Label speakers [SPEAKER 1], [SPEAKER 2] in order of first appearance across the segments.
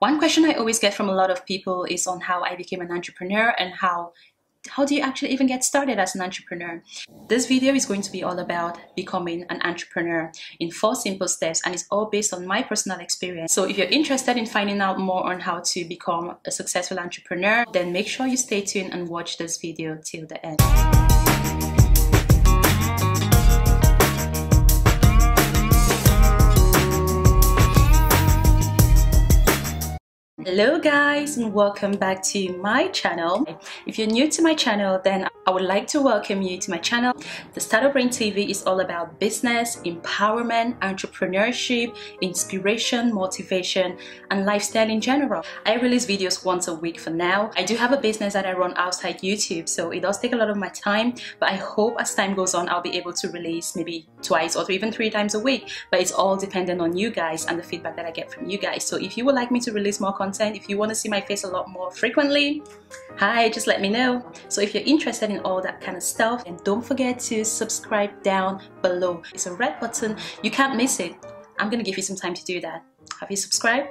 [SPEAKER 1] One question I always get from a lot of people is on how I became an entrepreneur and how do you actually even get started as an entrepreneur? This video is going to be all about becoming an entrepreneur in 4 simple steps, and it's all based on my personal experience. So if you're interested in finding out more on how to become a successful entrepreneur, then make sure you stay tuned and watch this video till the end. Hello guys, and welcome back to my channel. If you're new to my channel, then I would like to welcome you to my channel. The StartUp Reine TV is all about business, empowerment, entrepreneurship, inspiration, motivation, and lifestyle in general. I release videos once a week for now. I do have a business that I run outside YouTube, so it does take a lot of my time, but I hope as time goes on I'll be able to release maybe twice or even 3 times a week. But it's all dependent on you guys and the feedback that I get from you guys. So if you would like me to release more content, if you want to see my face a lot more frequently, hi, just let me know. So if you're interested in all that kind of stuff, and don't forget to subscribe down below. It's a red button, you can't miss it. I'm gonna give you some time to do that. Have you subscribed?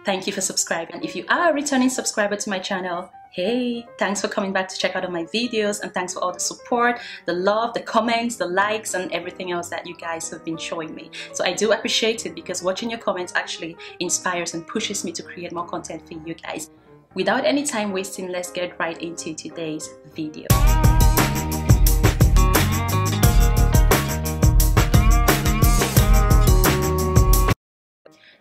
[SPEAKER 1] Thank you for subscribing. And if you are a returning subscriber to my channel, hey, thanks for coming back to check out all my videos, and thanks for all the support, the love, the comments, the likes, and everything else that you guys have been showing me. So I do appreciate it, because watching your comments actually inspires and pushes me to create more content for you guys. Without any time wasting, let's get right into today's video.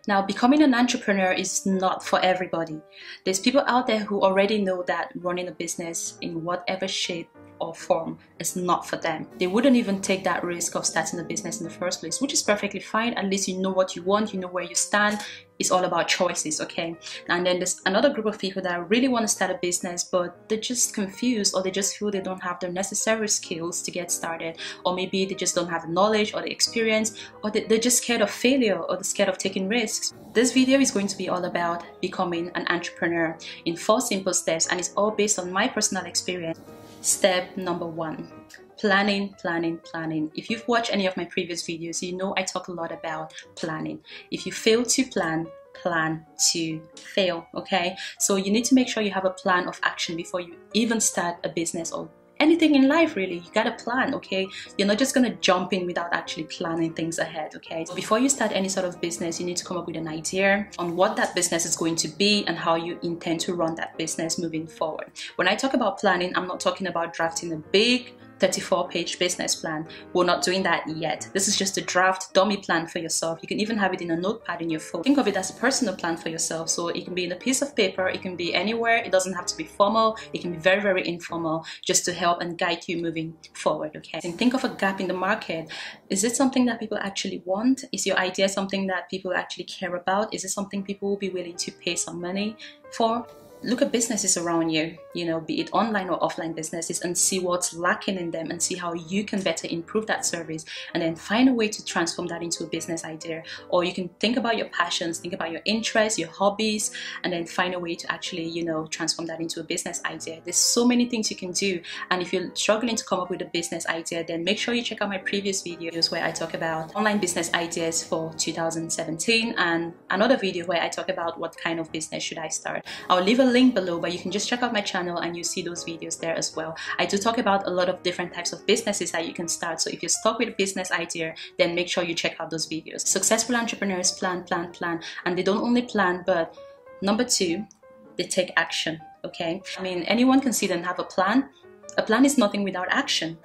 [SPEAKER 1] Now, becoming an entrepreneur is not for everybody. There's people out there who already know that running a business in whatever shape or form is not for them. They wouldn't even take that risk of starting a business in the first place, which is perfectly fine. At least you know what you want, you know where you stand. It's all about choices, okay? And then there's another group of people that really want to start a business, but they're just confused, or they just feel they don't have the necessary skills to get started, or maybe they just don't have the knowledge or the experience, or they're just scared of failure, or they're scared of taking risks. This video is going to be all about becoming an entrepreneur in 4 simple steps, and it's all based on my personal experience. Step number 1. Planning, planning, planning. If you've watched any of my previous videos, you know I talk a lot about planning. If you fail to plan, plan to fail, okay? So you need to make sure you have a plan of action before you even start a business or anything in life, really. You gotta plan, okay? You're not just gonna jump in without actually planning things ahead, okay? So before you start any sort of business, you need to come up with an idea on what that business is going to be and how you intend to run that business moving forward. When I talk about planning, I'm not talking about drafting a big 34-page business plan. We're not doing that yet. This is just a draft dummy plan for yourself. You can even have it in a notepad in your phone. Think of it as a personal plan for yourself. So it can be in a piece of paper, it can be anywhere. It doesn't have to be formal. It can be very, very informal, just to help and guide you moving forward, okay? And think of a gap in the market. Is it something that people actually want? Is your idea something that people actually care about? Is it something people will be willing to pay some money for? Look at businesses around you, you know, be it online or offline businesses, and see what's lacking in them and see how you can better improve that service, and then find a way to transform that into a business idea. Or you can think about your passions, think about your interests, your hobbies, and then find a way to actually, you know, transform that into a business idea. There's so many things you can do, and if you're struggling to come up with a business idea, then make sure you check out my previous videos where I talk about online business ideas for 2017, and another video where I talk about what kind of business should I start. I'll leave a link below, but you can just check out my channel and you see those videos there as well. I do talk about a lot of different types of businesses that you can start, so if you're stuck with a business idea, then make sure you check out those videos. Successful entrepreneurs plan, plan, plan, and they don't only plan, but number 2, they take action, okay? I mean, anyone can sit and have a plan. A plan is nothing without action.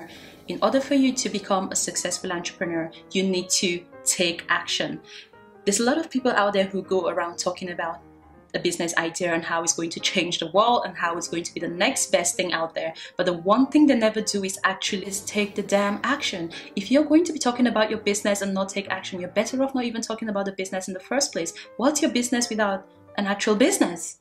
[SPEAKER 1] In order for you to become a successful entrepreneur, you need to take action. There's a lot of people out there who go around talking about a business idea and how it's going to change the world and how it's going to be the next best thing out there, but the one thing they never do is actually take the damn action. If you're going to be talking about your business and not take action, you're better off not even talking about the business in the first place. What's your business without an actual business?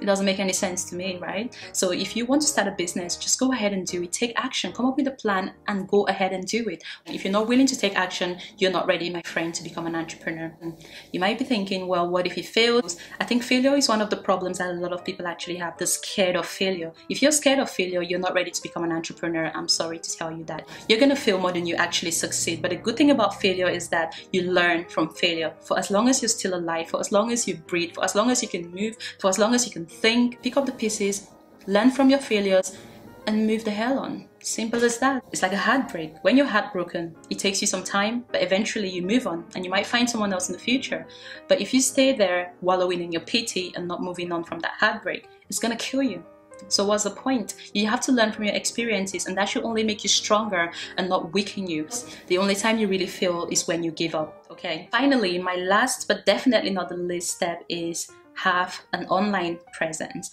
[SPEAKER 1] It doesn't make any sense to me, right? So if you want to start a business, just go ahead and do it. Take action, come up with a plan and go ahead and do it. If you're not willing to take action, you're not ready, my friend, to become an entrepreneur. You might be thinking, well, what if it fails? I think failure is one of the problems that a lot of people actually have. They're scared of failure. If you're scared of failure, you're not ready to become an entrepreneur. I'm sorry to tell you that. You're going to fail more than you actually succeed. But the good thing about failure is that you learn from failure. For as long as you're still alive, for as long as you breathe, for as long as you can move, for as long as you can think, pick up the pieces, learn from your failures, and move the hell on. Simple as that. It's like a heartbreak. When you're heartbroken, it takes you some time, but eventually you move on and you might find someone else in the future. But if you stay there wallowing in your pity and not moving on from that heartbreak, it's gonna kill you. So what's the point? You have to learn from your experiences, and that should only make you stronger and not weaken you. The only time you really fail is when you give up, okay? Finally, my last but definitely not the least step is have an online presence.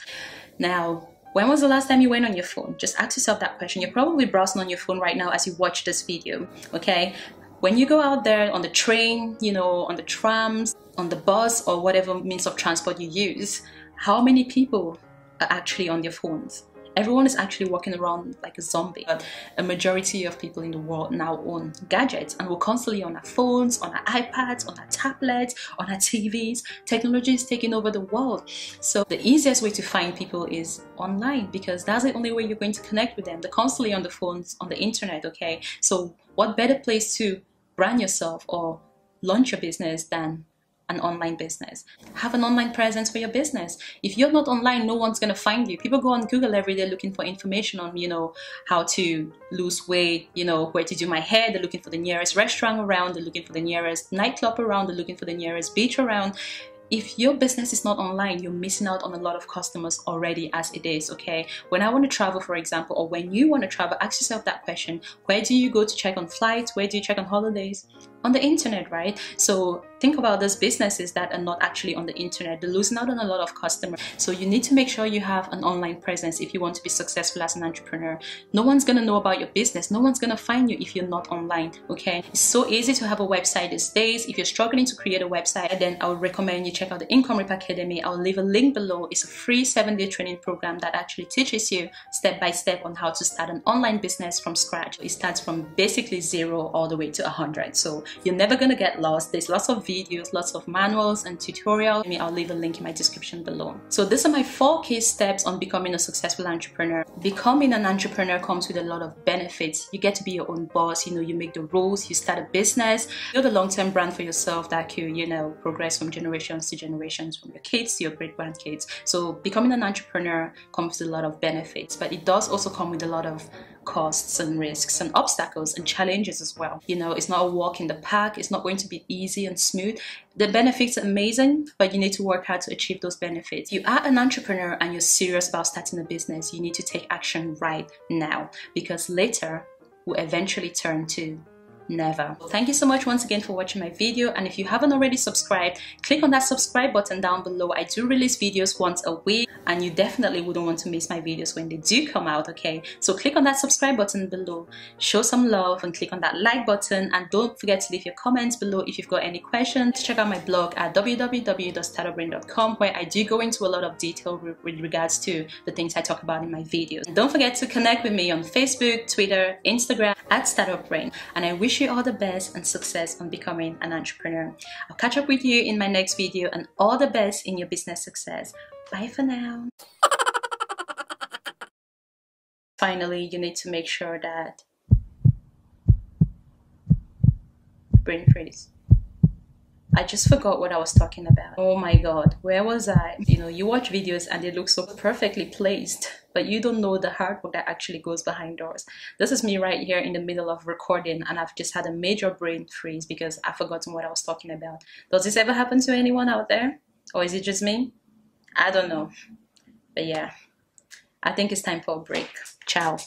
[SPEAKER 1] Now, when was the last time you went on your phone? Just ask yourself that question. You're probably browsing on your phone right now as you watch this video, okay? When you go out there on the train, you know, on the trams, on the bus, or whatever means of transport you use, how many people are actually on their phones? Everyone is actually walking around like a zombie. But a majority of people in the world now own gadgets, and we're constantly on our phones, on our iPads, on our tablets, on our TVs. Technology is taking over the world. So the easiest way to find people is online, because that's the only way you're going to connect with them. They're constantly on the phones, on the internet, okay? So what better place to brand yourself or launch your business than an online business? Have an online presence for your business. If you're not online, no one's gonna find you. People go on Google every day looking for information on, you know, how to lose weight, you know, where to do my hair. They're looking for the nearest restaurant around. They're looking for the nearest nightclub around. They're looking for the nearest beach around. If your business is not online, you're missing out on a lot of customers already as it is, okay? When I want to travel, for example, or when you want to travel, ask yourself that question. Where do you go to check on flights? Where do you check on holidays? On the internet, right? So think about those businesses that are not actually on the internet. They're losing out on a lot of customers. So you need to make sure you have an online presence if you want to be successful as an entrepreneur. No one's gonna know about your business. No one's gonna find you if you're not online, okay? It's so easy to have a website these days. If you're struggling to create a website, then I would recommend you check out the Income Rip Academy. I'll leave a link below. It's a free 7-day training program that actually teaches you step by step on how to start an online business from scratch. It starts from basically 0 all the way to 100. So you're never gonna get lost. There's lots of videos, lots of manuals and tutorials. I'll leave a link in my description below. So these are my 4 key steps on becoming a successful entrepreneur. Becoming an entrepreneur comes with a lot of benefits. You get to be your own boss, you know, you make the rules, you start a business, build a long-term brand for yourself that could, you know, progress from generations to generations, from your kids to your great-grandkids. So becoming an entrepreneur comes with a lot of benefits, but it does also come with a lot of costs and risks and obstacles and challenges as well. You know, it's not a walk in the park. It's not going to be easy and smooth. The benefits are amazing, but you need to work hard to achieve those benefits. You are an entrepreneur and you're serious about starting a business, you need to take action right now, because later will eventually turn to never. Thank you so much once again for watching my video, and if you haven't already subscribed, click on that subscribe button down below. I do release videos once a week, and you definitely wouldn't want to miss my videos when they do come out, okay? So click on that subscribe button below, show some love, and click on that like button, and don't forget to leave your comments below if you've got any questions. Check out my blog at www.startupbrain.com, where I do go into a lot of detail with regards to the things I talk about in my videos. And don't forget to connect with me on Facebook, Twitter, Instagram at StartUpBrain, and I wish you all the best and success on becoming an entrepreneur. I'll catch up with you in my next video, and all the best in your business success. Bye for now. Finally, you need to make sure that brain freeze. I just forgot what I was talking about. Oh my god, where was I? You know, you watch videos and they look so perfectly placed, but you don't know the hard work that actually goes behind doors. This is me right here in the middle of recording, and I've just had a major brain freeze because I've forgotten what I was talking about. Does this ever happen to anyone out there? Or is it just me? I don't know. But yeah, I think it's time for a break. Ciao.